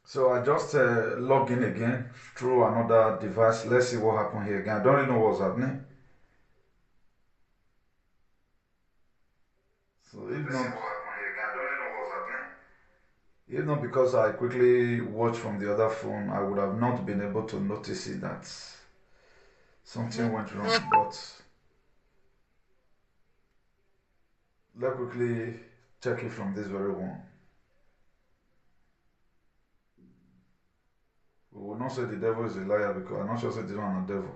So I just log in again through another device. Let's see what happened here again. I don't really know what's happening. So if not because I quickly watched from the other phone, I would have not been able to notice it that something went wrong. But let's quickly check it from this very one. We will not say the devil is a liar because I'm not sure say this one a devil.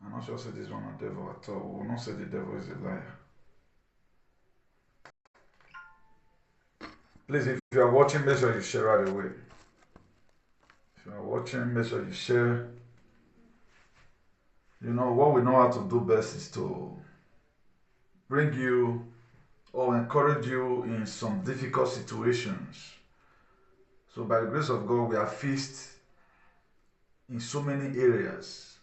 I'm not sure say this one a devil at all. We will not say the devil is a liar. Please, if you are watching, make sure you share right away. If you are watching, make sure you share. You know, what we know how to do best is to bring you or encourage you in some difficult situations. So, by the grace of God, we are faced in so many areas.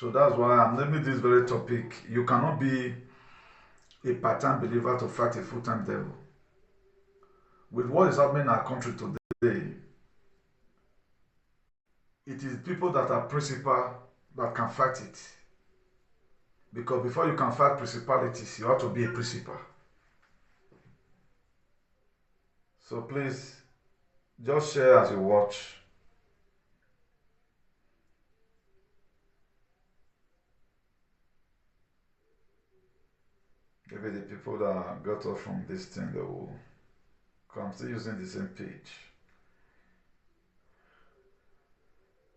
So, that's why I'm naming this very topic. You cannot be a part time believer to fight a full time devil. With what is happening in our country today, it is people that are principal that can fight it. Because before you can fight principalities, you have to be a principal. So please, just share as you watch. Maybe the people that got off from this thing, they will come still using the same page.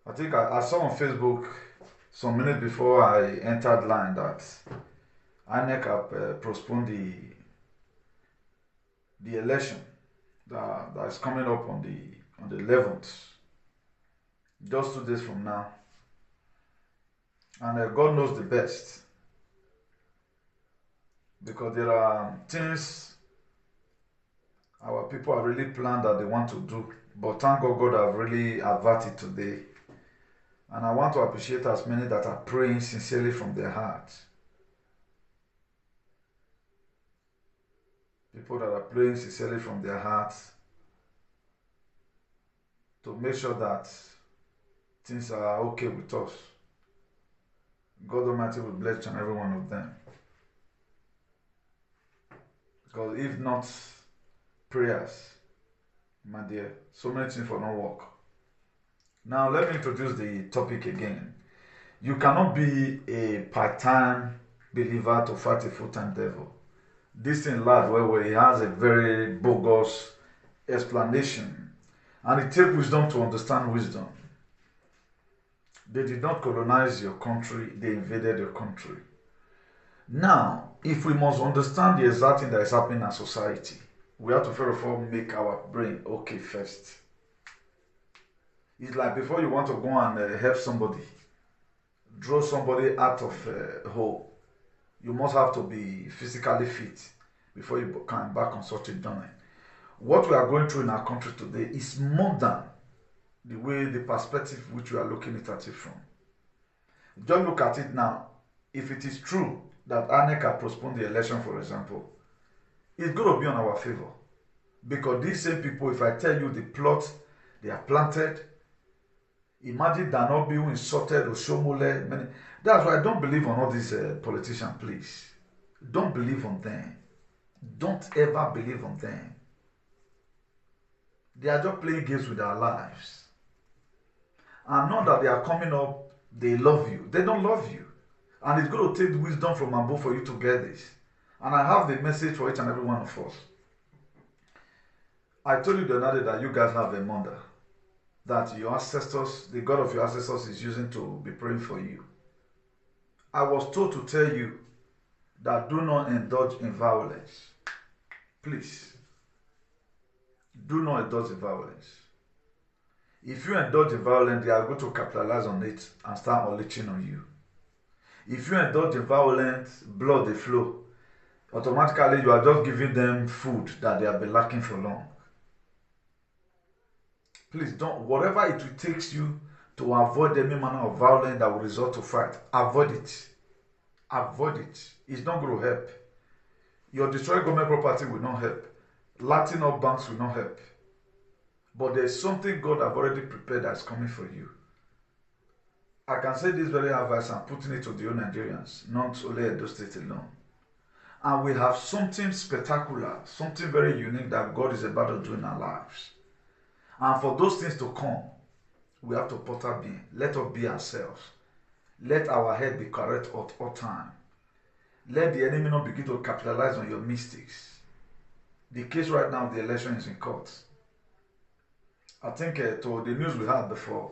I think I saw on Facebook some minutes before I entered line that INEC have postponed the election that is coming up on the 11th, just 2 days from now. And God knows the best because there are things our people have really planned that they want to do, but thank God have really averted today. And I want to appreciate as many that are praying sincerely from their hearts. People that are praying sincerely from their hearts to make sure that things are okay with us. God Almighty will bless each and every one of them. Because if not prayers, my dear, so many things will not work. Now let me introduce the topic again. You cannot be a part-time believer to fight a full-time devil. This thing lad where he has a very bogus explanation. And it takes wisdom to understand wisdom. They did not colonize your country, they invaded your country. Now, if we must understand the exact thing that is happening in society, we have to first of all make our brain okay first. It's like before you want to go and help somebody, draw somebody out of a hole, you must have to be physically fit before you can embark on such a journey. What we are going through in our country today is more than the perspective which we are looking at it from. Just look at it now. If it is true that INEC has postponed the election, for example, it's going to be on our favor. Because these same people, if I tell you the plot they are planted, imagine Danobi who insulted Oshomole. Many. That's why I don't believe on all these politicians, please. Don't believe on them. Don't ever believe on them. They are just playing games with our lives. And not that they are coming up, they love you. They don't love you. And it's going to take wisdom from above for you to get this. And I have the message for each and every one of us. I told you the other day that you guys have a mother that your ancestors, the God of your ancestors, is using to be praying for you. I was told to tell you that do not indulge in violence. Please. Do not indulge in violence. If you indulge in violence, they are going to capitalize on it and start unleashing on you. If you indulge in violence, blood they flow. Automatically, you are just giving them food that they have been lacking for long. Please don't, whatever it will take you to avoid any manner of violence that will result to fight, avoid it. Avoid it. It's not going to help. Your destroyed government property will not help. Latin up banks will not help. But there's something God have already prepared that's coming for you. I can say this very advice and putting it to the Nigerians, not only Edo State alone. And we have something spectacular, something very unique that God is about to do in our lives. And for those things to come, we have to be. Let us be ourselves. Let our head be correct at all time. Let the enemy not begin to capitalize on your mistakes. The case right now, the election is in court. I think to the news we had before,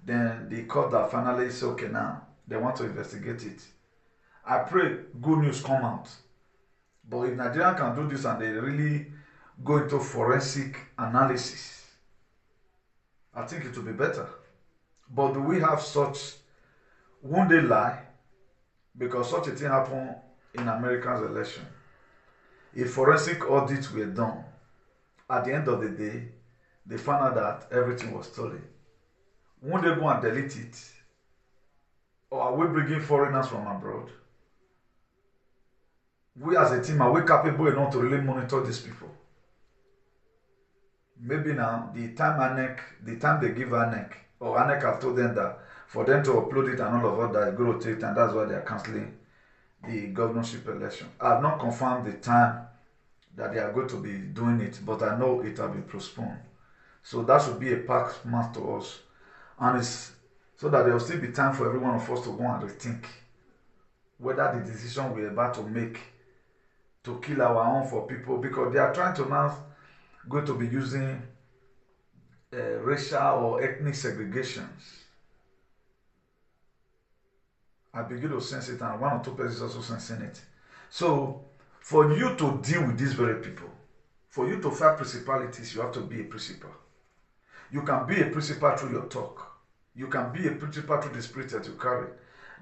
then the court that finally said, okay, now they want to investigate it. I pray good news come out. But if Nigeria can do this and they really go into forensic analysis, I think it will be better. But do we have such, won't they lie? Because such a thing happened in America's election. If forensic audits were done, at the end of the day, they found out that everything was stolen. Won't they go and delete it? Or are we bringing foreigners from abroad? We as a team, are we capable enough to really monitor these people? Maybe now, the time they give ANEC, or ANEC have told them that for them to upload it and all of that is going to take time, that's why they are cancelling the governorship election. I have not confirmed the time that they are going to be doing it, but I know it will be postponed. So that should be a packed month to us. And it's so that there will still be time for every one of us to go and rethink whether the decision we're about to make to kill our own for people, because they are trying to now going to be using racial or ethnic segregations. I begin to sense it, and one or two persons also sensing it. So, for you to deal with these very people, for you to fight principalities, you have to be a principal. You can be a principal through your talk. You can be a principal through the spirit that you carry.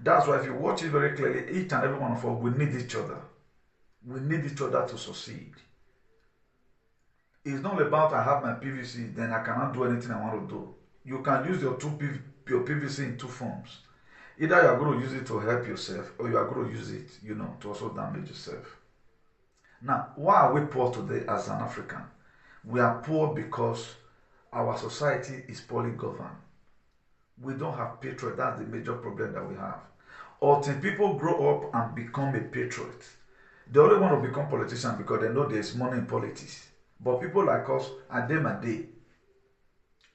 That's why if you watch it very clearly, each and every one of us, we need each other. We need each other to succeed. It's not about I have my PVC, then I cannot do anything I want to do. You can use your PVC in two forms. Either you are going to use it to help yourself, or you are going to use it, to also damage yourself. Now, why are we poor today as an African? We are poor because our society is poorly governed. We don't have patriot. That's the major problem that we have. Until people grow up and become a patriot, they only want to become politicians because they know there's money in politics. But people like us, I day my day.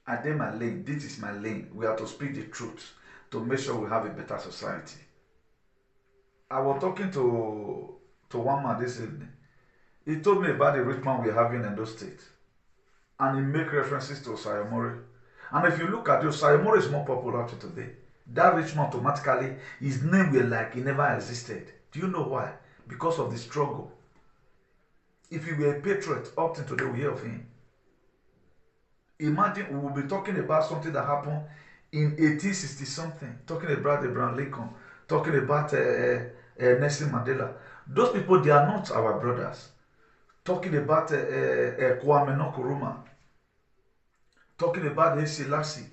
I day my lane. This is my lane. We have to speak the truth to make sure we have a better society. I was talking to one man this evening. He told me about the rich man we're having in those states. And he make references to Sayomori. And if you look at it, Sayomori is more popular today. That rich man automatically, his name will like he never existed. Do you know why? Because of the struggle. If he were a patriot, up to today we hear of him. Imagine we will be talking about something that happened in 1860 something, talking about Abraham Lincoln, talking about Nelson Mandela. Those people, they are not our brothers. Talking about Kwame Nkrumah, talking about Haile Selassie,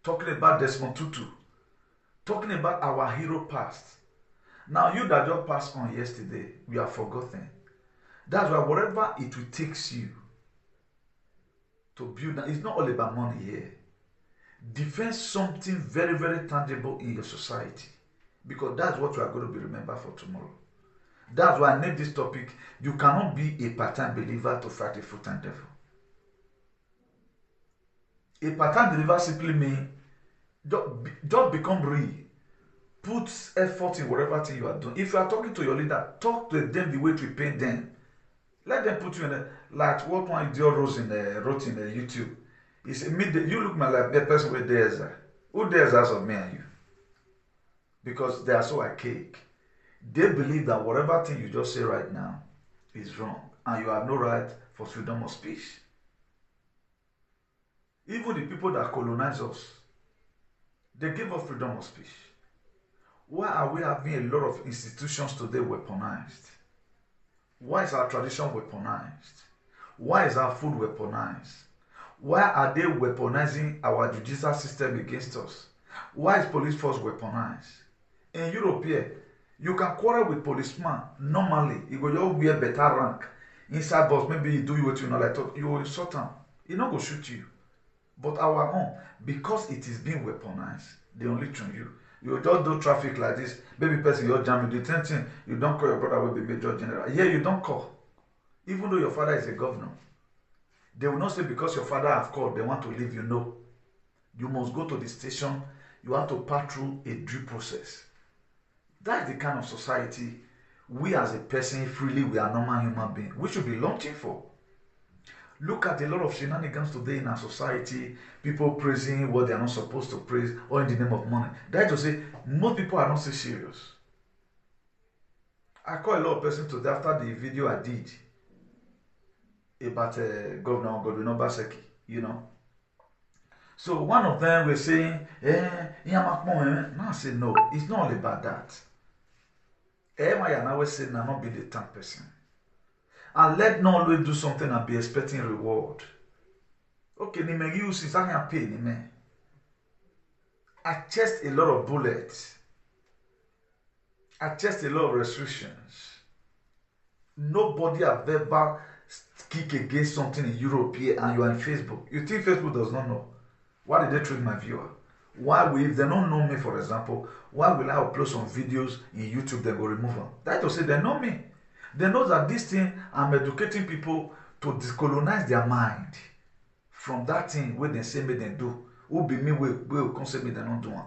talking about Desmond Tutu, talking about our hero past. Now you that just passed on yesterday, we are forgotten. That's why whatever it will take you to build, it's not all about money here. Defend something very, very tangible in your society, because that's what you are going to be remembered for tomorrow. That's why I named this topic, you cannot be a part-time believer to fight a full-time devil. A part-time believer simply means just become real. Put effort in whatever thing you are doing. If you are talking to your leader, talk to them the way to pay them. Let them put you in like what one idiot wrote in YouTube. He said, you look like the person with dares. Who dares us of me and you? Because they are so archaic. They believe that whatever thing you just say right now is wrong, and you have no right for freedom of speech. Even the people that colonize us, they give us freedom of speech. Why are we having a lot of institutions today weaponized? Why is our tradition weaponized? Why is our food weaponized? Why are they weaponizing our judicial system against us? Why is police force weaponized? In Europe here, you can quarrel with policeman. Normally, he will just wear better rank. inside bus, maybe he do you what you know, like talk, you will insult him. He not go shoot you. But our own, because it is being weaponized, they only tune you. You just do traffic like this, baby person, you're jamming, the 10 thing, you don't call your brother will be major general. Here you don't call. Even though your father is a governor. They will not say because your father have called, they want to leave you. No. You must go to the station, you have to pass through a due process. That's the kind of society we as a person, freely, we are normal human beings. We should be launching for. Look at a lot of shenanigans today in our society. People praising what they are not supposed to praise, or in the name of money. That is to say, most people are not so serious. I call a lot of persons today after the video I did about Governor Godwin Obaseki, you know. So one of them was saying, now I say no, it's not all about that. I always say, not be the tank person. And let not always do something and be expecting reward. Okay, ni me use since I can pay ni me. I chased a lot of bullets. I chased a lot of restrictions. Nobody have ever kicked against something in Europe here, and you are in Facebook. You think Facebook does not know? Why did they treat my viewer? Why will, if they don't know me, for example, why will I upload some videos in YouTube, they go remove them? That to say they know me. They know that this thing, I'm educating people to decolonize their mind from that thing where they say me they do. Who be me will concept me they don't do one.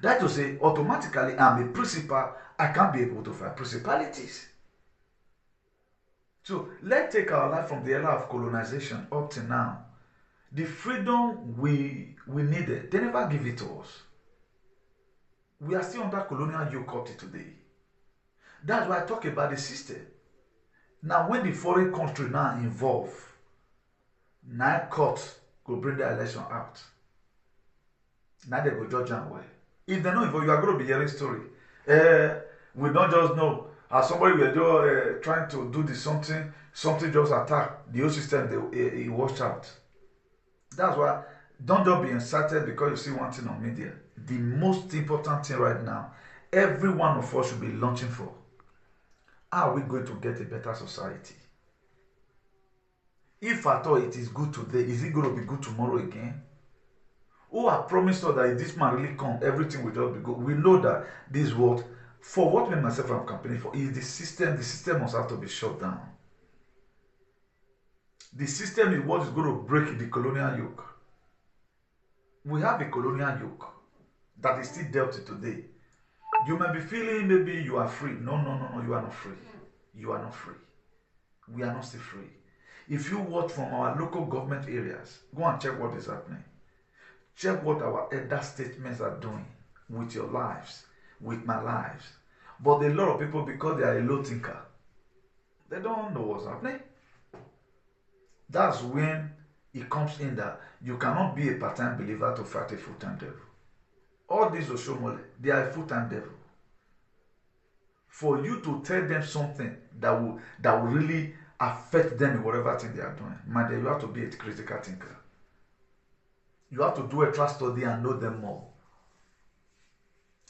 That to say, automatically I'm a principal, I can't be able to fight principalities. So let's take our life from the era of colonization up to now. The freedom we needed, they never give it to us. We are still under colonial yoke up to today. That's why I talk about the system. Now, when the foreign country now involved, now court go bring the election out. Now they go judge and well. If they know involved, you are going to be hearing story. We don't just know. As somebody were just trying to do this something just attack the whole system. He washed out. That's why don't just be incited because you see one thing on media. The most important thing right now, every one of us should be launching for. How are we going to get a better society? If at all it is good today, is it going to be good tomorrow again? Who have promised us that if this man really come, everything will just be good? We know that this world, for what me myself I'm campaigning for, is the system. The system must have to be shut down. The system is what is going to break the colonial yoke. We have a colonial yoke that is still dealt with today. You may be feeling maybe you are free. No, you are not free. You are not free. We are not still free. If you watch from our local government areas, go and check what is happening. Check what our elder statements are doing with your lives, with my lives. But a lot of people, because they are a low thinker, they don't know what's happening. That's when it comes in that you cannot be a part-time believer to fight a full-time devil. All these Oshomole, they are a full-time devil. For you to tell them something that will really affect them in whatever thing they are doing, my dear, you have to be a critical thinker. You have to do a trust study and know them more.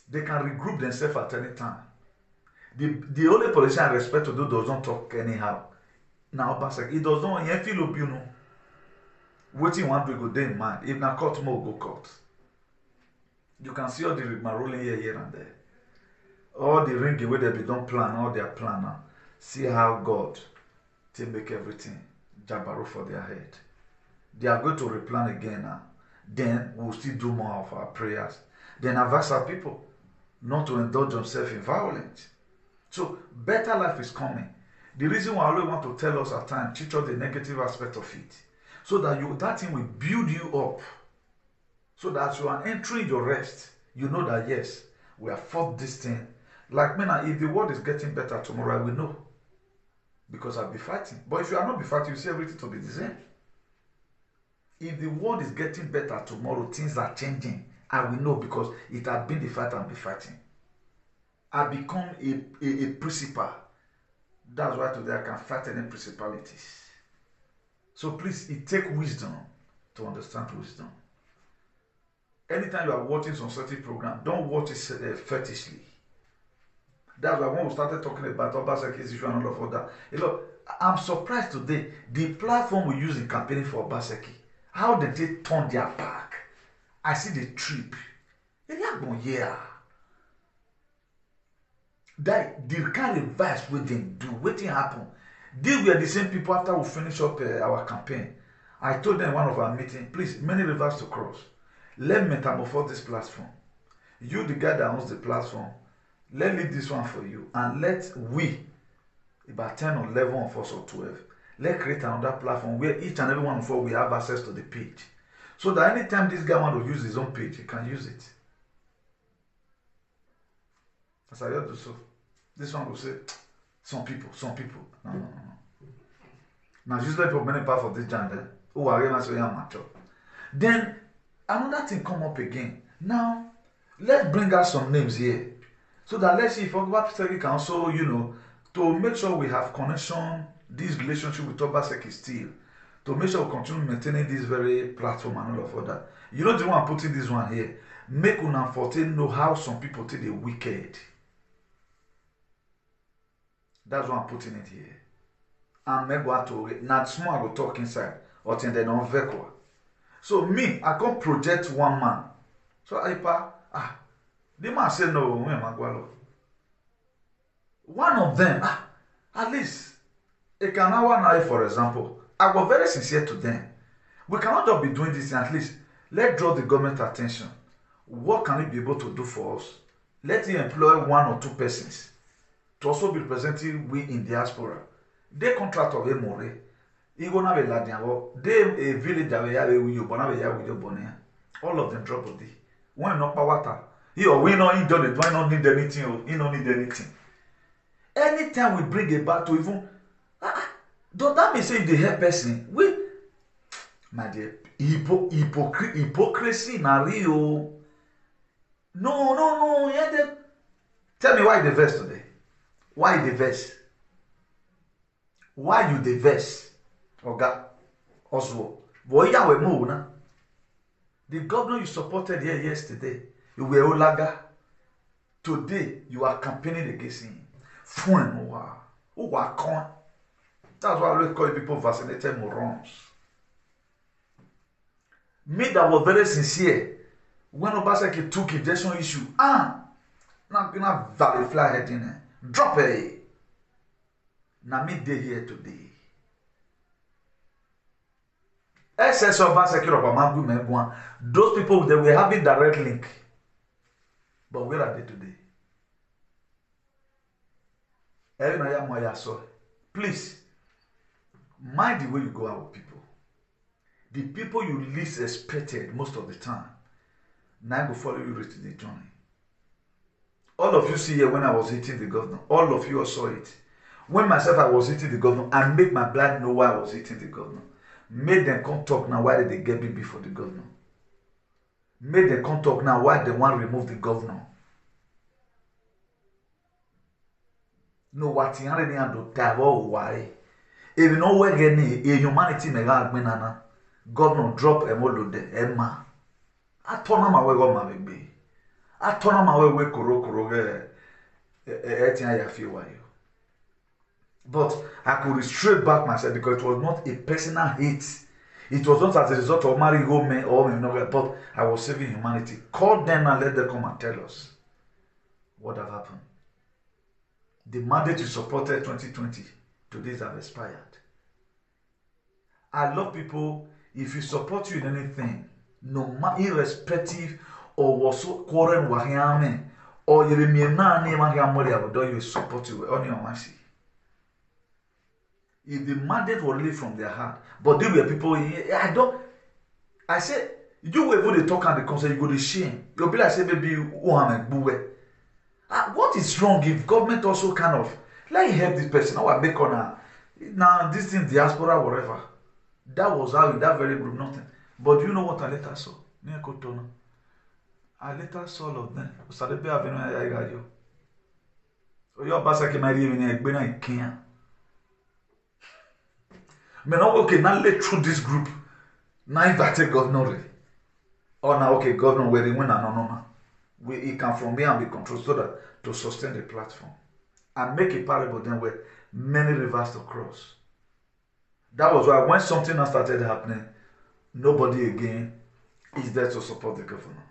They can regroup themselves at any time. The only politician I respect to do does not talk anyhow. Now, he does not feel up, you know. Waiting one to go day in mind. If not court, more go court. You can see all the rigmarole rolling here and there. All the ringing where they don't plan, all their plan now. See how God to make everything jabaro for their head. They are going to replan again now. Then we'll still do more of our prayers. Then advise our people not to indulge themselves in violence. So better life is coming. The reason why I always want to tell us at times, teach us the negative aspect of it. So that that thing will build you up. So that as you are entering your rest, you know that yes, we have fought this thing. Like me now, if the world is getting better tomorrow, I will know. Because I'll be fighting. But if you are not be fighting, you see everything to be the same. If the world is getting better tomorrow, things are changing. I will know because it has been the fight I'll be fighting. I become a principal. That's why today I can fight any principalities. So please, it takes wisdom to understand wisdom. Anytime you are watching some certain program, don't watch it fetishly. That's why when we started talking about Obaseki's issue and all of that, I'm surprised today the platform we use in campaigning for Obaseki. How did they turn their back? I see the trip. Yeah. That the kind of advice we didn't do, what happened? They were the same people after we finish up our campaign. I told them in one of our meetings, please, many rivers to cross. Let metamorphose this platform. You, the guy that owns the platform, let leave this one for you. And let we, about 10 or 11 of us or 12, let's create another platform where each and every one of us will have access to the page. So that anytime this guy wants to use his own page, he can use it. As I do so. This one will say, some people. No. Now, usually people many parts of this gender who are even so mature. Then another thing come up again. Now, let's bring out some names here. So that let's see if Obaseki can also, to make sure we have connection, this relationship with Obaseki still. To make sure we continue maintaining this very platform and all of that. The one I'm putting this one here. Make una 14 know how some people take the wicked. That's why I'm putting it here. And me go to not small I go talk inside or then they don't vehicle. So me, I can't project one man. So the man said no, one of them, at least a Kanawa, for example, I was very sincere to them. We cannot just be doing this and at least let's draw the government attention. What can it be able to do for us? Let it employ one or two persons to also be representing we in diaspora. They contract of a more. Igona be ladiango. They a village that we have with you, but we have with your bonnet. All of them drop body. When not water. We not done it. Why not need anything? He don't need anything. Anytime we bring it back to even, don't that mean say the help person? We, my dear, hypocrisy na real. No. Yeah, tell me why the verse today. Why the verse? Why you the verse? Oga, Oswald. Boy, ya we move na. The governor you supported here yesterday, you were Olaga. Today, you are campaigning against him. Fun, wow. That's why I always call people vaccinated morons. Me that was very sincere. When Obaseki took injection issue, now value fly head in there. Drop it. Now me day here today. SS Obaseki Robamangu Megwan. Those people they were having direct link. But where are they today? Please mind the way you go out with people. The people you least expected most of the time now go follow you to the journey. All of you see here when I was hitting the governor. All of you saw it. When myself I was hitting the governor, I made my blind know why I was hitting the governor. Made them come talk now why did they get me before the governor. Made them come talk now why they want to remove the governor. No what you already do tabo why. If you know where any humanity me ga agbenana. Governor drop emolode Emma. Atona ma we go ma be. Atona ma we koro etia ya fi wayo. But I could restrain back myself because it was not a personal hate. It was not as a result of marrying home or but I was saving humanity. Call them and let them come and tell us what have happened. The mandate you supported 2020 today have expired. I love people. If you support you in anything, no matter irrespective of what so quarrel wahiame or you remember name and you support you on your mercy. If the mandate was really from their heart, but there were people I said you were able to talk and the concern, you go to shame. You'll be like say baby what is wrong if government also kind of let you help this person? Now I make on now this thing diaspora whatever. That was how in that very group nothing. But you know what I later saw? I later saw all of them. Sadebe Avenue Ayagayo. So your Basaki might even Egbena in Kenya. Me now okay, now let through this group. Now invite governor. Or now governor where they win and no. It can from me and be controlled so that to sustain the platform. and make a parable then where many rivers to cross. That was why when something else started happening, nobody again is there to support the governor.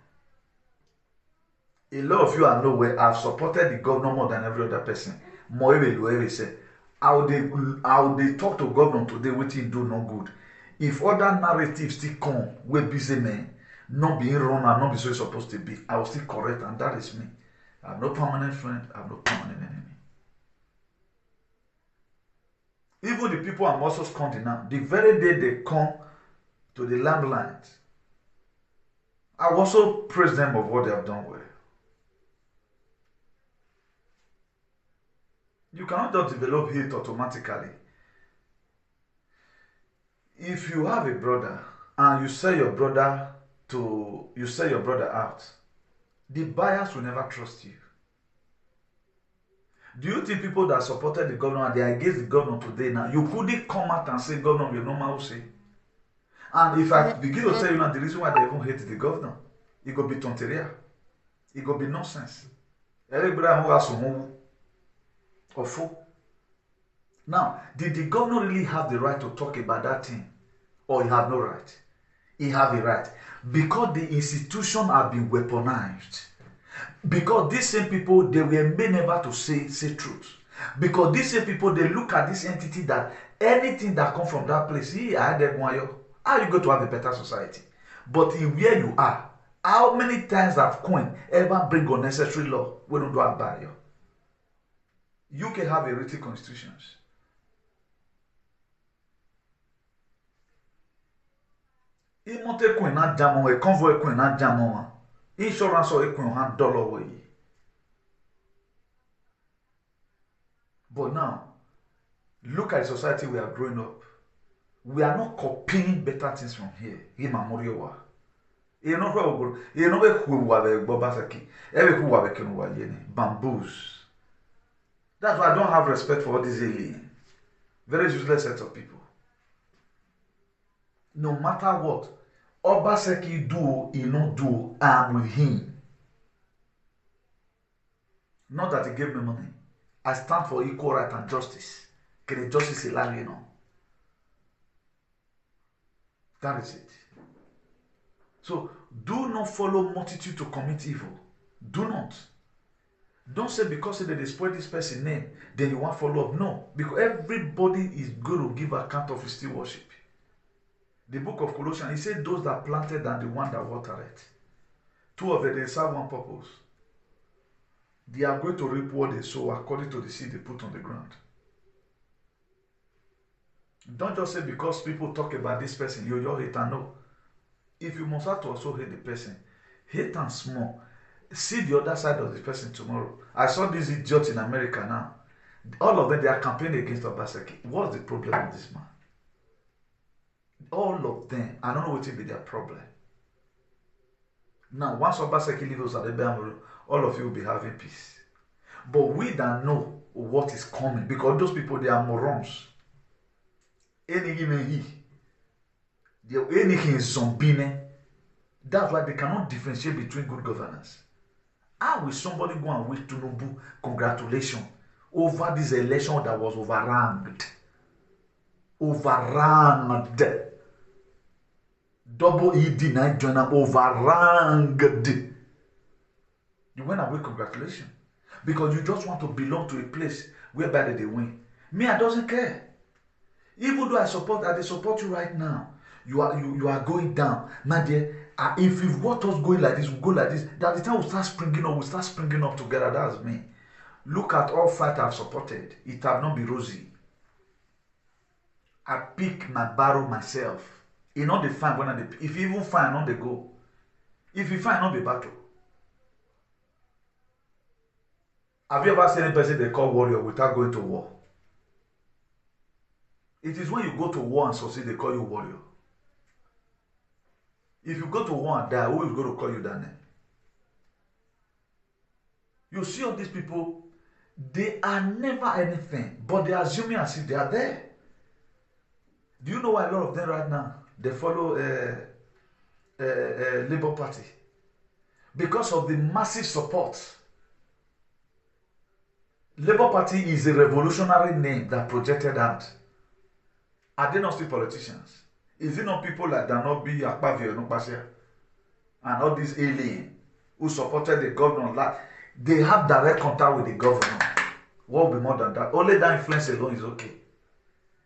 A lot of you are nowhere have supported the governor more than every other person. Moewe said, how they talk to governor today, what he do no good. If other narratives still come, where busy men, not being run and not be so supposed to be, I will still correct, and that is me. I have no permanent friend, I have no permanent enemy. Even the people I'm also scolding now, the very day they come to the lamplight, I also praise them of what they have done well. You cannot just develop hate automatically. If you have a brother and you sell your brother out, the buyers will never trust you. Do you think people that supported the governor and they are against the governor today now, you couldn't come out and say governor will normal say? And if I begin to tell you now the reason why they even hate the governor, it go be tonteria. It go be nonsense. Everybody who has some or fool. Now, did the governor really have the right to talk about that thing? Or he have no right? He have a right. Because the institution have been weaponized. Because these same people, they were made never to say truth. Because these same people, they look at this entity that anything that come from that place, how you go to have a better society? But in where you are, how many times have coin ever bring unnecessary law we don't do a barrier? UK have a written constitutions. Imonte coin na jamon, a convoy coin na jamon. Insurance or equal $100 way. But now, look at the society we are growing up. We are not copying better things from here. Bamboos. That's why I don't have respect for all these alien. Very useless set of people. No matter what, Obaseki do, he not do, I'm with him. Not that he gave me money. I stand for equal right and justice. Can justice allow you know? That is it. So do not follow multitude to commit evil. Do not. Don't say because they spoil this person's name, then you want to follow up. No, because everybody is going to give account of his still worship. The book of Colossians, he said those that planted and the one that watered it. Two of them, they serve one purpose. They are going to reap what they sow according to the seed they put on the ground. Don't just say because people talk about this person, you hate and no. If you must have to also hate the person, hate and small. See the other side of the person tomorrow. I saw these idiots in America now. All of them, they are campaigning against Obaseki. What's the problem with this man? All of them, I don't know what will be their problem. Now, once Obaseki leaves us at the Bamuru, all of you will be having peace. But we don't know what is coming because those people, they are morons. Anything is zombie. That's why they cannot differentiate between good governance. How will somebody go and wish Tinubu congratulations over this election that was overranked? Overranked. Double ED night joiner overranked. You went away congratulations. Because you just want to belong to a place whereby they win. Me, I doesn't care. Even though I support you right now. You are going down. My dear, if you've got us going like this, we go like this. That the time we start springing up together. That's me. Look at all fight I've supported. It have not been rosy. I pick my barrel myself. You know the fine when if you even find on the go. If you find on the battle. Have you ever seen any person they call warrior without going to war? It is when you go to war and succeed they call you warrior. If you go to war and die, who is going to call you that name? You see all these people, they are never anything, but they are assuming as if they are there. Do you know why a lot of them right now, they follow Labour Party? Because of the massive support. Labour Party is a revolutionary name that projected out. Are they not still politicians? Is it not people like Danobi, Akpavio, Nupasia, and all these aliens who supported the governor? Like, they have direct contact with the governor. What will be more than that? Only that influence alone is okay.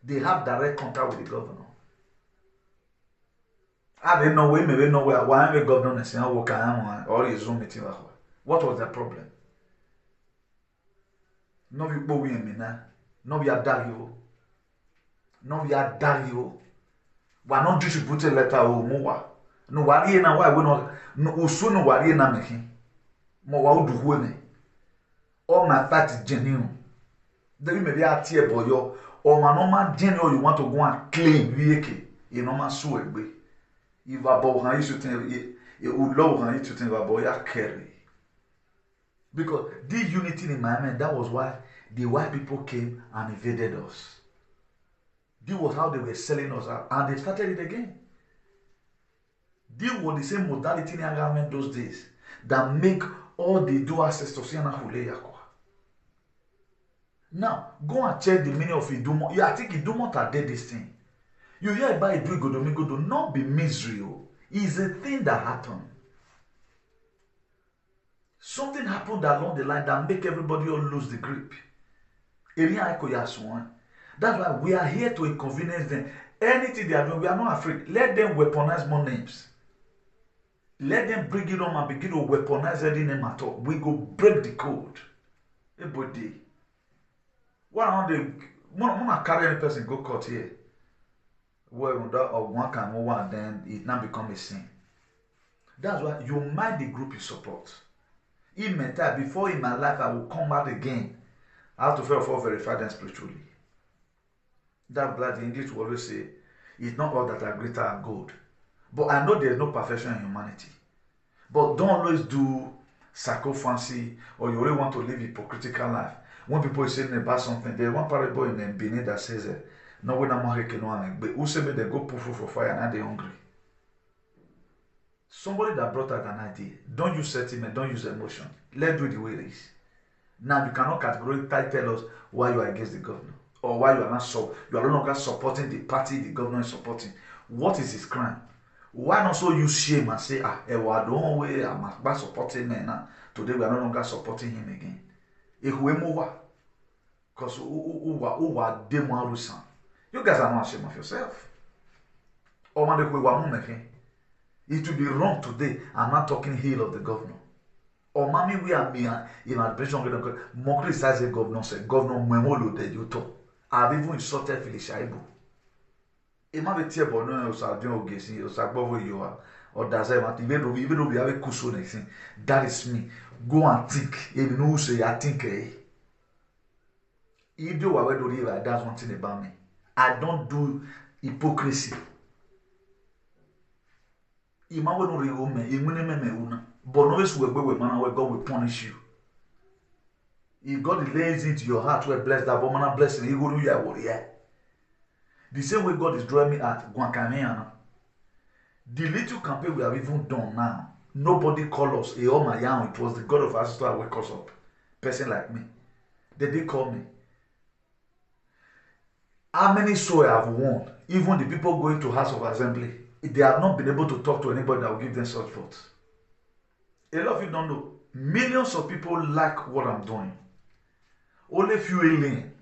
They have direct contact with the governor. I didn't know maybe know why the governor is saying or his Zoom meeting. What was the problem? No be bo wi mi na. No be adagio. No be adagio. Wa no distribute letter o mo wa. No wari na why we no usu no wari na me hin. Mo wa udu hu me. All my fact is genuine. Then maybe a tear boyo or my normal genuine you want to go and claim wieke. You no man so egbe. If a boy han you think you low han you think a boy ya carry. Because this unity in my mind, that was why the white people came and invaded us. This was how they were selling us out. And they started it again. This was the same modality in the government those days that make all the dual access to Siena Huleyakwa. Now, go and check the meaning of Idumo. Yeah, I think Idumo did this thing. You hear about Iduigodomigodo, not be misery. It's a thing that happened. Something happened along the line that make everybody all lose the grip. That's why we are here to inconvenience them. Anything they are doing, we are not afraid. Let them weaponize more names. Let them bring it on and begin to weaponize any name at all. We go break the code. Everybody. Why don't they carry any person go court here? Where one can move and then it now become a sin. That's why you mind the group you support. In my time, before in my life I will come out again. I have to first of all verify them spiritually. That blood the English will always say, it's not all that are greater and good. But I know there is no perfection in humanity. But don't always do sycophancy or you really want to live a hypocritical life. When people are saying about something, there's one parable in Benin that says, no when I'm not but who say they go put food for fire and they're hungry. Somebody that brought out an idea, don't use sentiment, don't use emotion. Let's do it the way it is. Now you cannot categorically tell us why you are against the governor or why you are not you are no longer supporting the party the governor is supporting. What is his crime? Why not so use shame and say, don't way I'm not supporting him now. Today we are no longer supporting him again. Because you guys are not ashamed of yourself. It will be wrong today. I'm not talking ill of the governor. Or mommy, we are in admission. More criticize the governor, say governor Mwemolo de Yuto. I've even insulted Felicia Ibu. It might be terrible, no, or Gesi, or Sabovo you are, or Dazema, even though we have a cushion next thing. That is me. Go and think. If you say, I think, if you are to live, that's one thing about me. I don't do hypocrisy. But God will punish you. If God lays into your heart where bless that woman blessing, he will do your warrior. The same way God is drawing me at Guancameana. The little campaign we have even done now, nobody call us a oh my young, it was the God of our sister that wake us up. Person like me. They did call me. How many souls I have won? Even the people going to House of Assembly, they have not been able to talk to anybody that will give them such votes. A lot of you don't know. Millions of people like what I'm doing. Only few alien.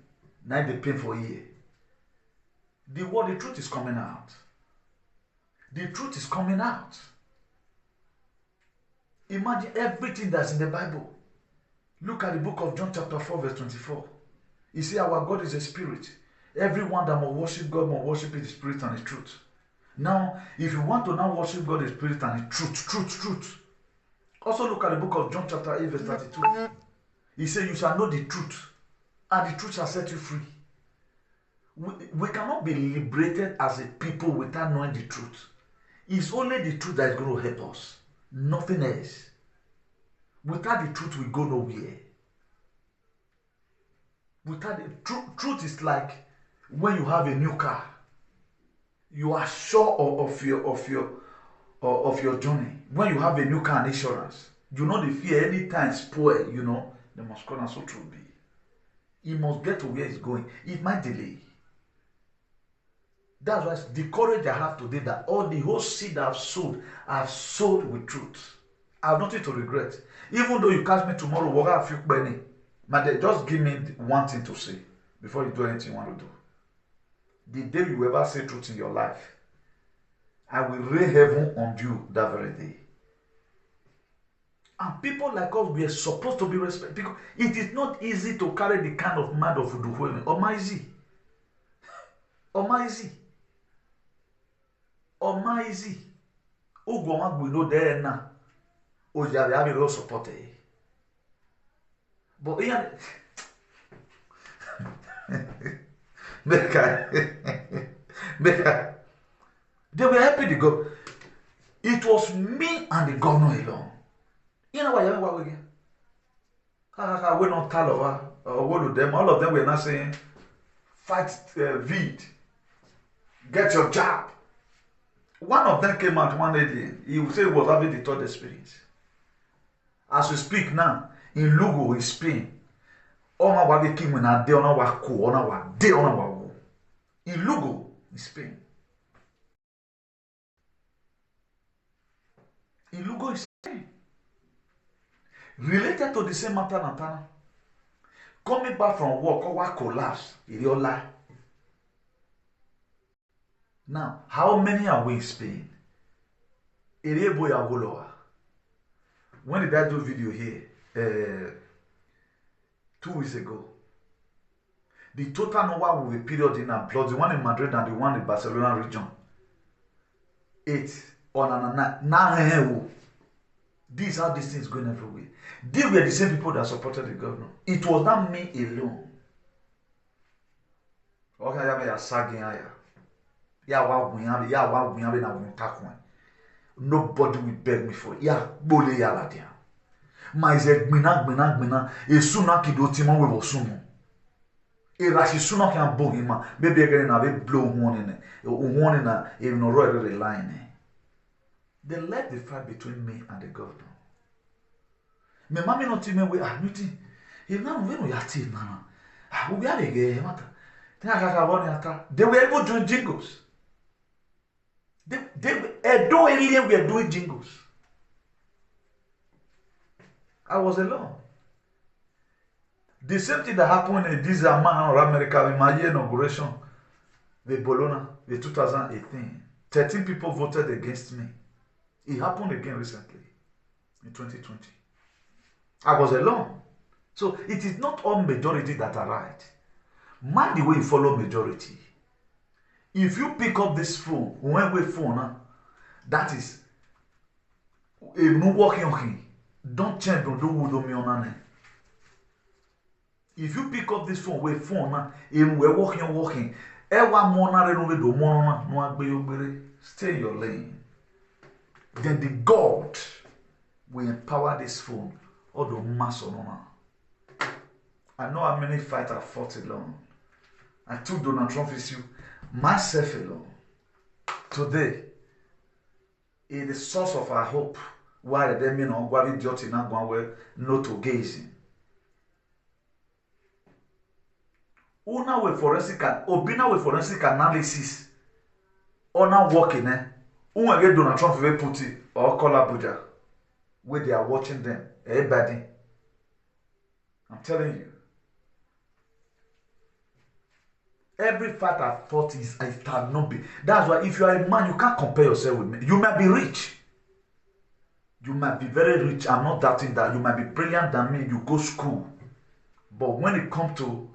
Now they pay for a year. The truth is coming out. The truth is coming out. Imagine everything that's in the Bible. Look at the book of John chapter 4 verse 24. You see our God is a spirit. Everyone that must worship God must worship in the spirit and the truth. Now, if you want to now worship God in the spirit and the truth. Also look at the book of John chapter 8 verse 32. He said, you shall know the truth, and the truth shall set you free. We cannot be liberated as a people without knowing the truth. It's only the truth that is going to help us. Nothing else. Without the truth, we go nowhere. Without the truth is like when you have a new car. You are sure of your journey. When you have a new car and insurance, you know the fear anytime spoil, they must call and so true be. He must get to where he's going. It might delay. That's why the courage I have today, that all the whole seed I've sowed with truth. I have nothing to regret. Even though you catch me tomorrow, what have you penny? But just give me one thing to say before you do anything you want to do. The day you ever say truth in your life, I will rain heaven on you that very day. And people like us, we are supposed to be respected, because it is not easy to carry the kind of mind of Uduhueme. Omaizi. Ugwama gwido there na. Ojari have a support. But Ian, they were happy to go. It was me and the governor alone. You know why you were again? We're not tell of one of them. All of them were not saying, fight vid, get your job. One of them came out one day. He would say he was having the third experience. As we speak now, in Lugo, in Spain, ona wa be king na de ona wa ko ona wa de ona wa wo. In Lugo, in Spain. In Lugo, in Spain. Related to the same matter, Natana. Coming back from work, or collapse, Iriola. Now, how many are we in Spain? Irebo Yagoloa. When did I do video here? 2 weeks ago. The total number will be period in and plus the one in Madrid and the one in Barcelona region. 8 on 9. This is how this thing is going everywhere. They were the same people that supported the governor. It was not me alone. Nobody will beg me for it. Mas gbina esuna kidoti mo we wosumo e rashi suna kan bogima bebe gere na be blow one na even royal line. They left the fight between me and the governor. Me mami no ti me we admit if na we no yati na we be agege mata they were able to do jingles. They do alien we are doing jingles. I was alone. The same thing that happened in this man or America in my year inauguration with Bologna in 2018. 13 people voted against me. It happened again recently in 2020. I was alone. So it is not all majority that are right. Mind the way you follow majority. If you pick up this phone, when we phone, that is a no working. Don't change, don't do me on. If you pick up this phone, we're phone, and we're walking. Stay in your lane. Then the God will empower this phone or the mass on. I know how many fights I fought alone. I took Donald Trump with you, myself alone. Today is the source of our hope. Why they mean on what idiot in Agwanwe no to gazing. Una with forensic analysis. Ona working Una get Donald Trump will put it or call Abuja where they are watching them. Everybody. I'm telling you. Every fight I fought is I cannot be. That's why if you are a man, you can't compare yourself with me. You might be rich. You might be very rich. I'm not doubting that. You might be brilliant than me. You go school. But when it comes to,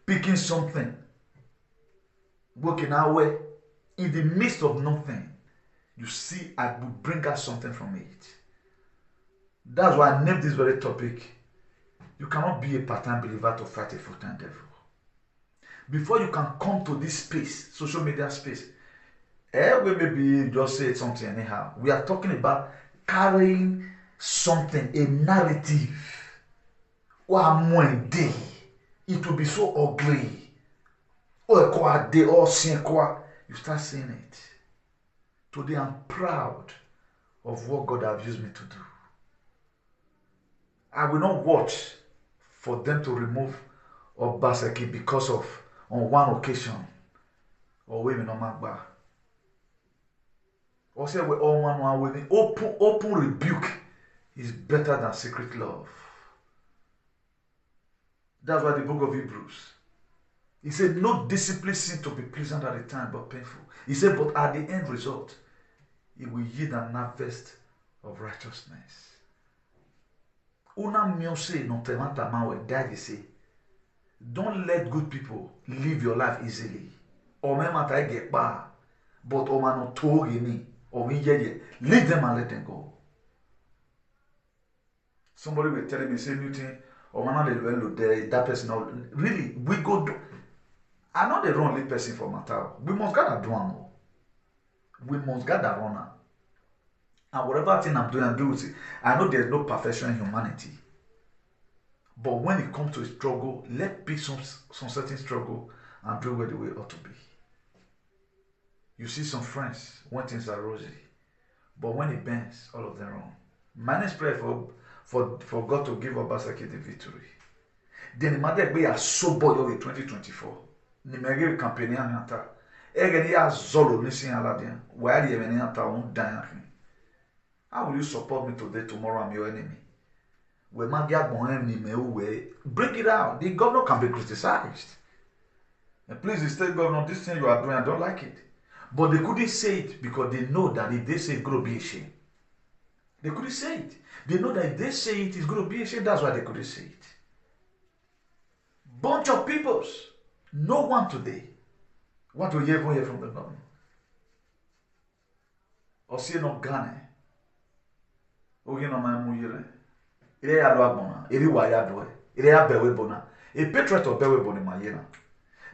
picking something, working our way, in the midst of nothing, you see, I will bring out something from it. That's why I named this very topic. You cannot be a part-time believer to fight a full-time devil. Before you can come to this space, social media space, we maybe just say something anyhow. We are talking about carrying something, a narrative. One day, it will be so ugly. You start seeing it. Today I'm proud of what God has used me to do. I will not watch for them to remove Obaseki because of on one occasion or women on Magba. Or say we all one women open rebuke is better than secret love. That's why the book of Hebrews. He said, no discipline seems to be pleasant at the time, but painful. He said, but at the end result, it will yield an harvest of righteousness. Una miose no temanta mawe daddy say, don't let good people live your life easily. Or memata get bar, but omano togi me, or me leave them and let them go. Somebody will tell me, say Newton, or man that person, really, we go do. I know the wrong person for matter. We must gather do one. We must gather runner. And whatever thing I'm doing, I do with it. I know there's no perfection in humanity. But when it comes to a struggle, let pick some certain struggle and do it the way it ought to be. You see some friends when things are rosy. But when it bends, all of them wrong. Manage prayer for God to give Obaseki the victory. Then the matter be a sober in 2024. Nimege campaign anta. Egeni ya zolo nisi aladia. Why you even anta won't die? How will you support me today, tomorrow I'm your enemy? We bring it out. The governor can be criticized. And please, the state governor, this thing you are doing, I don't like it. But they couldn't say it because they know that if they say it's going to be a shame. They couldn't say it. They know that if they say it, it's going to be a shame. That's why they couldn't say it. Bunch of peoples. No one today want to hear from the governor. Or see no Ghana. Or you know my muyere. Ire ya lo agbona. Iri wa ya do. Ire ya bewe bona. A patriot of bewe bona mayena.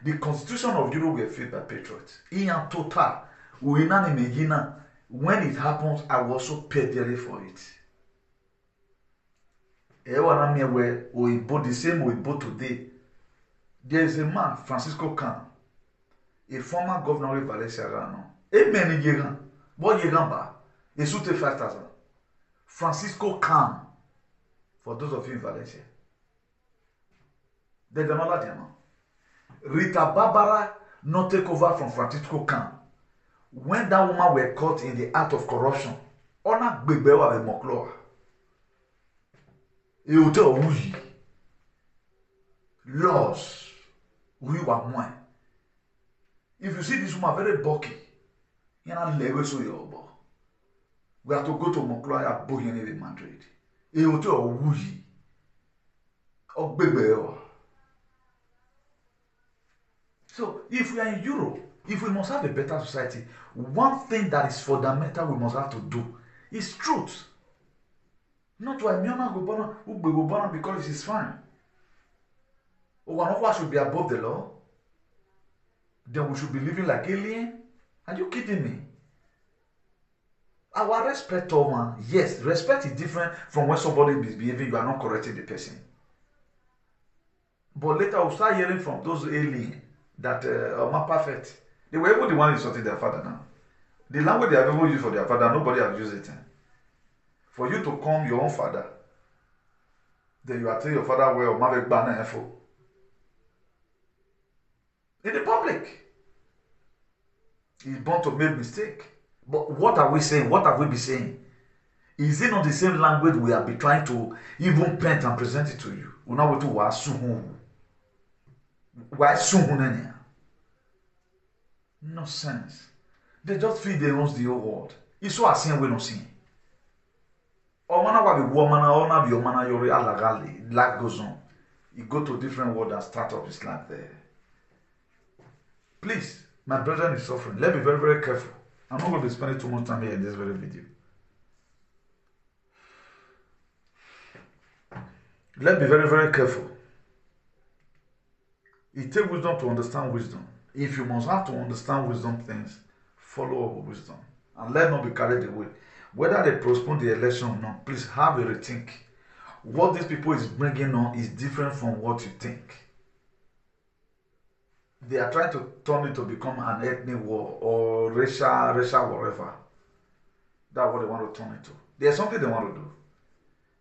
The constitution of Europe were filled by patriots. In total, we not imagine when it happens, I will also pay dearly for it. Ewana me where we both the same we both today. There is a man, Francisco Khan, a former governor of Valencia Rano. A many years, what year ba? A suit 5,000. Francisco Khan, for those of you in Valencia. They don't know that, Rita Barbara not take over from Francisco Khan. When that woman were caught in the act of corruption, ona gbegbewa be mokloa. E ote ouji. Laws. We were more. If you see this woman very bulky, you know lewe so yobo. We have to go to Mokloa Bohini in Madrid. E ote ouji. Ogbegbewa. So, if we are in Europe, if we must have a better society, one thing that is fundamental we must have to do is truth. Not why Miona go because it is fine. Or one of us should be above the law. Then we should be living like alien. Are you kidding me? Our respect, man, yes, respect is different from when somebody is behaving, you are not correcting the person. But later we'll start hearing from those aliens that are not perfect. They were able the one insulting their father now. The language they have ever used for their father, nobody has used it. For you to come your own father, then you are telling your father well, Mavek Bana Info. In the public. He's born to make mistake. But what are we saying? What have we been saying? Is it not the same language we have been trying to even paint and present it to you? We now want to wasu. Why soon? No sense. They just feel they knows the whole world. It's so as we don't see. Or man wa be woman or na be man yori alagali life goes on. You go to a different world and start up his life there. Please, my brethren is suffering. Let's be very, very careful. I'm not going to be spending too much time here in this very video. Let's be very, very careful. It takes wisdom to understand wisdom. If you must have to understand wisdom things, follow up with wisdom. And let not be carried away. Whether they postpone the election or not, please have a rethink. What these people is bringing on is different from what you think. They are trying to turn it to become an ethnic war or racial whatever. That's what they want to turn it to. There's something they want to do.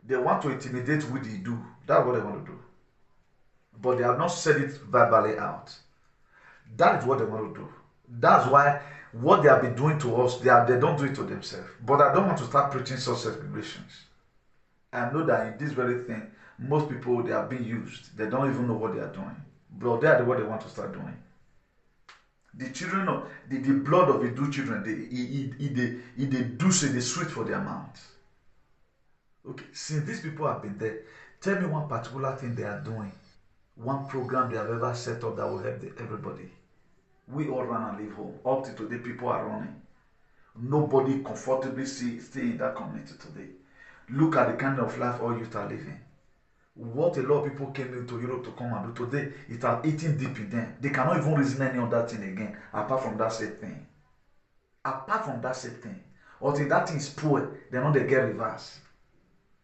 They want to intimidate what they do. That's what they want to do. but they have not said it verbally out. That is what they want to do. That's why what they have been doing to us, they don't do it to themselves. But I don't want to start preaching such segregations. I know that in this very thing, most people, they are being used. They don't even know what they are doing. But they are what they want to start doing. The children of the blood of the two children, they do say they sweet for their mouths. Okay, since these people have been there, tell me one particular thing they are doing, one program they have ever set up that will help everybody. We all run and leave home. Up to today, people are running. Nobody comfortably stay in that community today. Look at the kind of life all youth are living. What a lot of people came into Europe to come and do today, it has eaten deep in them. They cannot even reason any other thing again, apart from that same thing. Apart from that same thing. Until that thing is poor, then not they get reverse.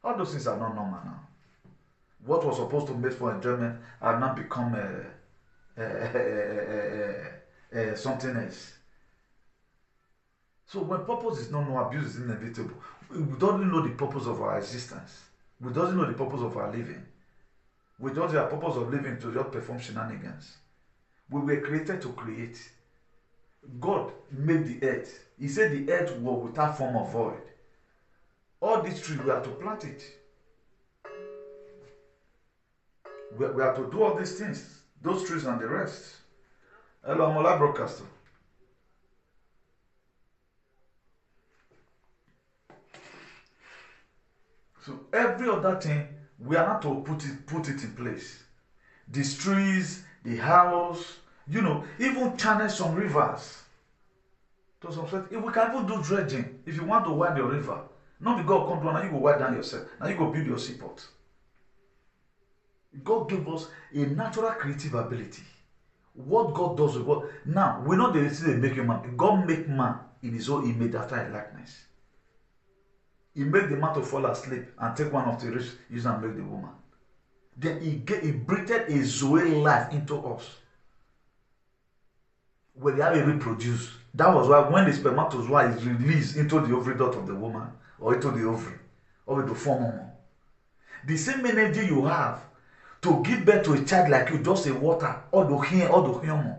All those things are not normal now. What was supposed to make for enjoyment have now become something else. So when purpose is not known, abuse is inevitable. We don't know the purpose of our existence. We don't know the purpose of our living. We don't know the purpose of living to just perform shenanigans. We were created to create. God made the earth. He said the earth was without form or void. All these trees, we have to plant it. We have to do all these things. Those trees and the rest. Hello, I'm Ola Broadcaster. So every other thing, we are not to put it in place. The trees, the house, even channels some rivers. To some extent, if we can even do dredging, if you want to widen your river, not because God come down, now you go widen down yourself, now you go build your seaport. God gave us a natural creative ability. What God does with God. Now, we're not the make man. God make man in his own image after his likeness. He made the man to fall asleep and take one of the rich, use and make the woman. Then he breathed a Zoe life into us. Where they have to reproduce. That was why when the spermatozoa is released into the ovary duct of the woman, or into the ovary, or into form hormone, the same energy you have to give birth to a child like you, just a water, or the hormone.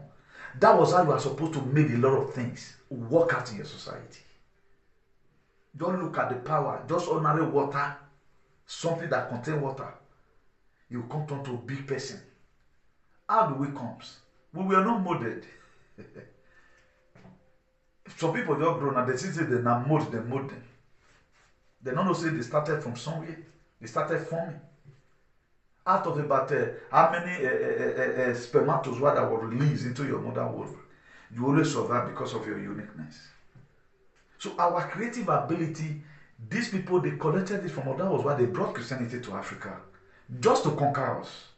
That was how you are supposed to make a lot of things work out in your society. Don't look at the power, just ordinary water, something that contains water. You come down to a big person. How do we come? We were not molded. Some people just grown and they say they now mold them. They don't know say they started from somewhere. They started forming. Out of about how many spermatozoa that were released into your mother womb, you always survive because of your uniqueness. So our creative ability, these people, they collected it from us. That was why they brought Christianity to Africa. Just to conquer us.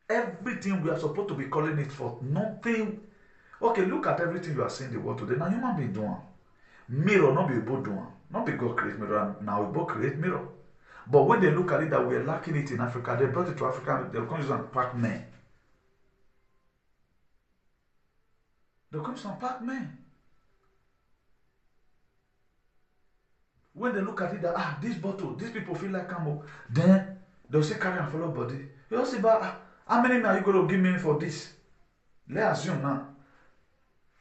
Everything we are supposed to be calling it for. Nothing. Okay, look at everything you are seeing in the world today. Now human being doing. Mirror, not be able doing. Not be God create mirror. Now we both create mirror. But when they look at it that we are lacking it in Africa, they brought it to Africa. They'll come use and pack men. They'll come use and pack men. When they look at it that this bottle, these people feel like ammo, then they'll say carry and follow body. You don't say about how many men are you going to give me for this? Let's assume now.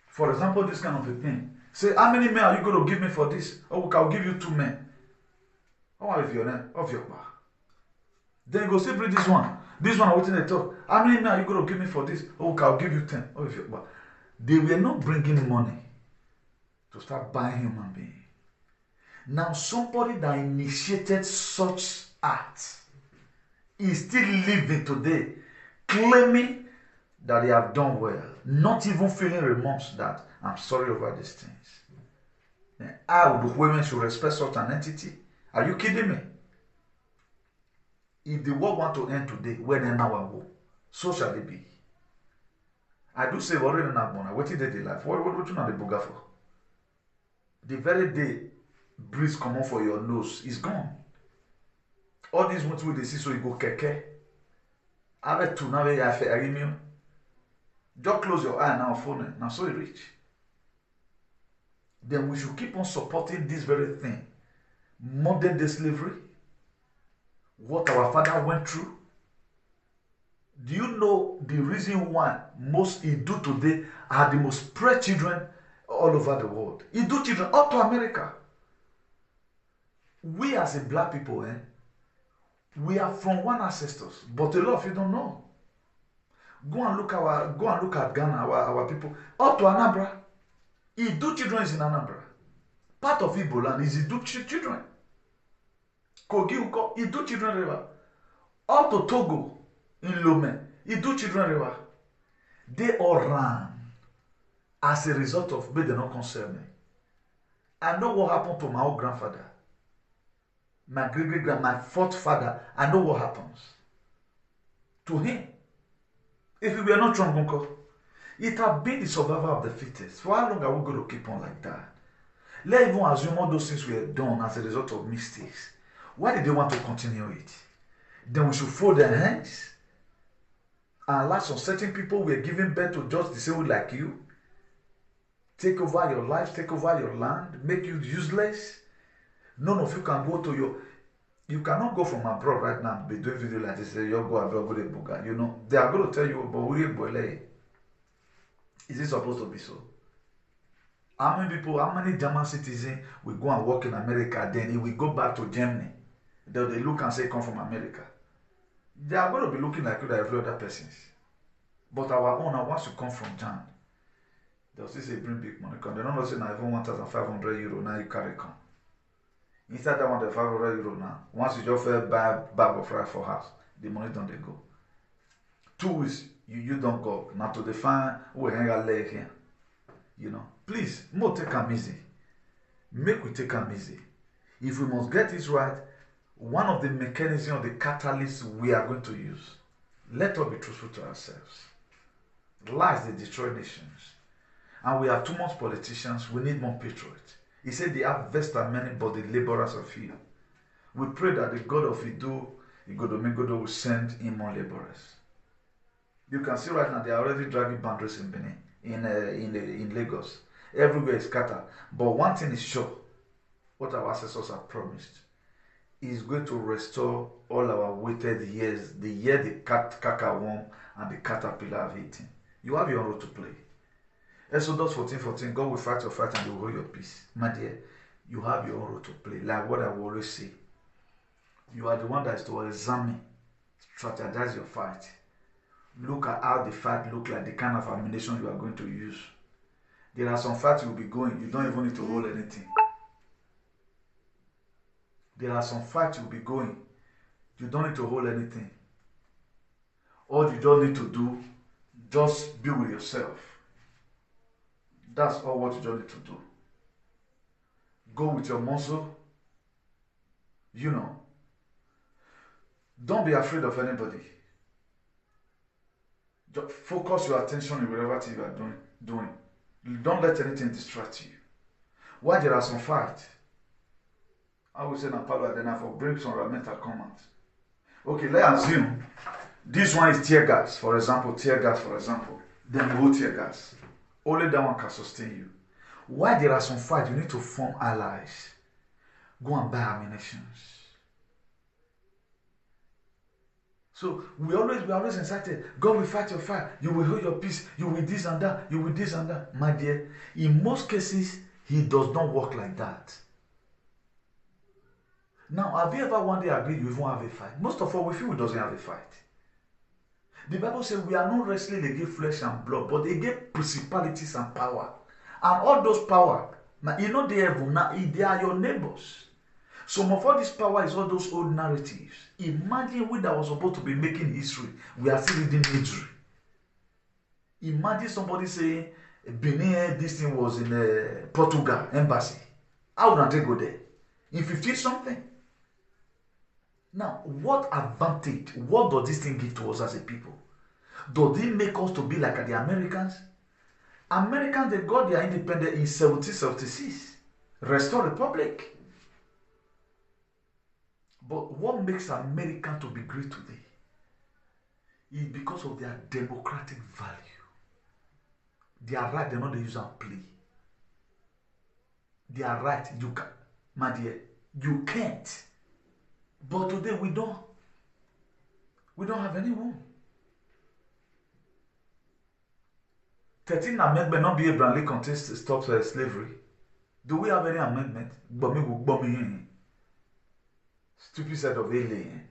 For example, this kind of a thing. Say how many men are you going to give me for this? Oh, I'll give you 2 men. How are your name? Of your bar. Then you go say bring this one. This one waiting they talk. How many men are you going to give me for this? Oh, I'll give you 10. Of your bar. They were not bringing money to start buying human beings. Now, somebody that initiated such acts is still living today, claiming that they have done well, not even feeling remorse that I'm sorry over these things. How do women should respect such an entity? Are you kidding me? If the world want to end today, when an hour go, so shall it be. I do say already in Abona, what did they life? What you know the boga for? The very day breeze come on for your nose is gone. All these ones with the see so you go keke. Have to now ya fe arimio. Just close your eye now phone now so you reach. Then we should keep on supporting this very thing. Modern day slavery. What our father went through. Do you know the reason why most Idu today are the most spread children all over the world? Idu children up to America. We as a black people, we are from one ancestors, but a lot of you don't know. Go and look at Ghana, our people, up to Anambra. Idu children is in Anambra. Part of Igbo land is Idu children. Kogi Uko, Idu children river. Up to Togo, in Lome, Idu children river. They all ran as a result of, but they don't concern me. I know what happened to my old grandfather. My great-great-grand, my fourth father, I know what happens to him. If we were not strong, uncle, it had been the survival of the fittest. For how long are we going to keep on like that? Let's even assume all those things were done as a result of mistakes. Why did they want to continue it? Then we should fold their hands and allow some certain people were giving birth to just the same way like you. Take over your life, take over your land, make you useless. None of you can go to your... You cannot go from abroad right now and be doing video like this. You go abroad, go to Buga. You know, they are going to tell you, but we boile. Is it supposed to be so? How many German citizens will go and work in America, then he will go back to Germany? Then they look and say, come from America. They are going to be looking like you, like every other persons. But our own, once you come from Jan, they'll say bring big money. They don't say now even 1,500 euro now you carry come. Instead that 1,500 euro now, once you just buy a bag of rice for house, the money don't they go. 2 weeks, you don't go. Now to define who hang a leg here. You know, please, more take them easy. Make we take them easy. If we must get it right, one of the mechanisms of the catalysts we are going to use, let us be truthful to ourselves. Lies, they destroy nations. And we have too much politicians, we need more patriots. He said the harvest are many, but the laborers are few. We pray that the God of Ido, Igodomigodo, will send in more laborers. You can see right now they are already dragging boundaries in Benin, in Lagos. Everywhere is scattered. But one thing is sure, what our ancestors have promised is going to restore all our waited years, the year the cacaworm and the caterpillar have eaten. You have your role to play. Exodus 14:14, God will fight your fight and you will hold your peace. My dear, you have your own role to play. Like what I will always say. You are the one that is to examine, strategize your fight. Look at how the fight look like, the kind of ammunition you are going to use. There are some fights you will be going, you don't even need to hold anything. There are some fights you will be going, you don't need to hold anything. All you just need to do, just be with yourself. That's all what you just need to do. Go with your muscle. You know. Don't be afraid of anybody. Just focus your attention in whatever thing you are doing. Don't let anything distract you. Why there are some fights? I will say Napalo then I for bring some mental comments. Okay, let's assume this one is tear gas, for example, then you hold tear gas. Only that one can sustain you. Why there are some fights, you need to form allies. Go and buy ammunition. So we always incited, God will fight your fight, you will hold your peace, you will this and that, you will this and that. My dear, in most cases, he does not work like that. Now, have you ever one day agreed you won't have a fight? Most of all, we feel we doesn't have a fight. The Bible says we are not wrestling against flesh and blood, but against principalities and power. And all those power, you know they are your neighbors. Some of all this power is all those old narratives. Imagine we that was supposed to be making history, we are still reading history. Imagine somebody saying, Benin, this thing was in Portugal embassy. How would they go there? In 50 something? Now, what advantage, what does this thing give to us as a people? Does it make us to be like the Americans? Americans, they got their independence in 1776. Restore republic. But what makes America to be great today is because of their democratic value. They are right, they're not the use and play. They are right, you can, my dear, you can't. But today we don't have anyone. 13th Amendment not be Abraham Lincoln to stop slavery. Do we have any amendment? Stupid set of alien.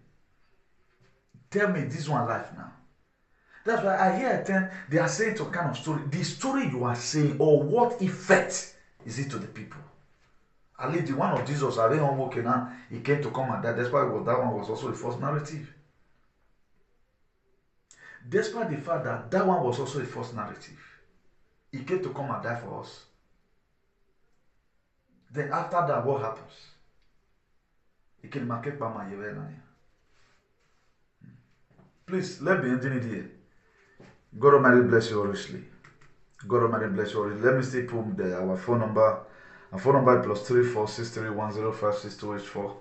Tell me this one life now. That's why I hear at times they are saying some kind of story. The story you are saying, or what effect is it to the people? At least the one of Jesus, are they homework now? He came to come and die. Despite that one was also a false narrative. Despite the fact that that one was also a false narrative. He came to come and die for us. Then after that, what happens? He can market by my Please, let me end it here. God Almighty bless you richly. God Almighty bless you richly. Let me still put our phone number. Our phone number is +3463105624.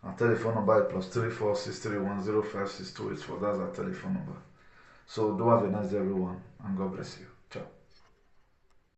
Our telephone number is +3463105624. That's our telephone number. So do have a nice day, everyone, and God bless you.